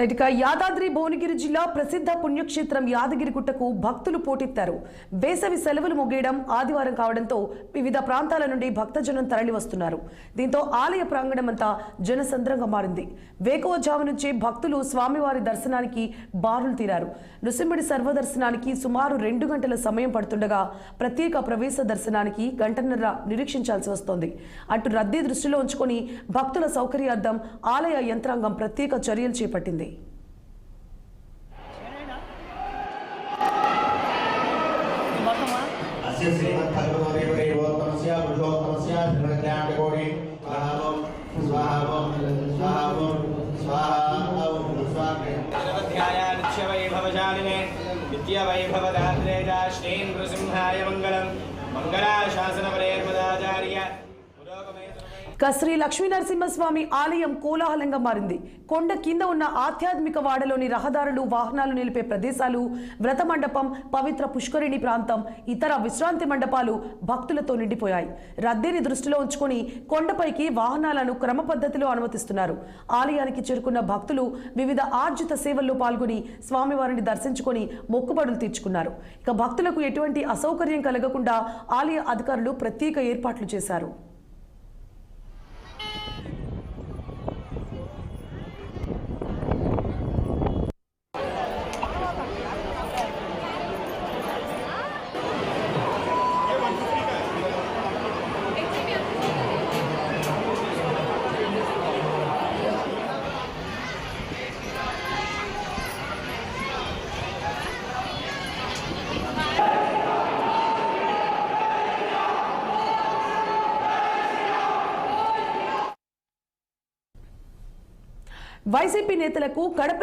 ఇక యాదాద్రి భువనగిరి జిల్లా ప్రసిద్ధ పుణ్యక్షేత్రం యాదగిరిగుట్టకు భక్తులు పోటెత్తారు. వేసవి సెలవులు ముగియడం ఆదివారం కావడంతో వివిధ ప్రాంతాల నుండి భక్తజనం తరలి వస్తున్నారు. దీంతో ఆలయ ప్రాంగణమంతా జనసంద్రంగా మారింది. వేకువజాము నుంచే భక్తులు స్వామివారి దర్శనానికి బారులు తీరారు. నృసింహుడి సర్వదర్శనానికి సుమారు 2 గంటల సమయం పడుతుండగా ప్రత్యేక ప్రవేశ దర్శనానికి గంటన్నర నిరీక్షించాల్సి వస్తోంది. అటు రద్దీ దృష్టిలో ఉంచుకొని భక్తుల సౌకర్యార్థం ఆలయ యంత్రాంగం ప్రత్యేక చర్యలు చేపట్టింది. శ్రీ లక్ష్మీనరసింహస్వామి ఆలయం కోలాహలంగా మారింది. కొండ కింద ఉన్న ఆధ్యాత్మిక వాడలోని రహదారులు, వాహనాలు నిలిపే ప్రదేశాలు, వ్రత మండపం, పవిత్ర పుష్కరిణి ప్రాంతం, ఇతర విశ్రాంతి మండపాలు భక్తులతో నిండిపోయాయి. రద్దీని దృష్టిలో ఉంచుకొని కొండపైకి వాహనాలను క్రమ పద్ధతిలో అనుమతిస్తున్నారు. ఆలయానికి చేరుకున్న భక్తులు వివిధ ఆర్జిత సేవల్లో పాల్గొని స్వామివారిని దర్శించుకొని మొక్కుబడులు తీర్చుకున్నారు. ఇక భక్తులకు ఎటువంటి అసౌకర్యం కలగకుండా ఆలయ అధికారులు ప్రత్యేక ఏర్పాట్లు చేశారు. వైసీపీ నేతలకు కడప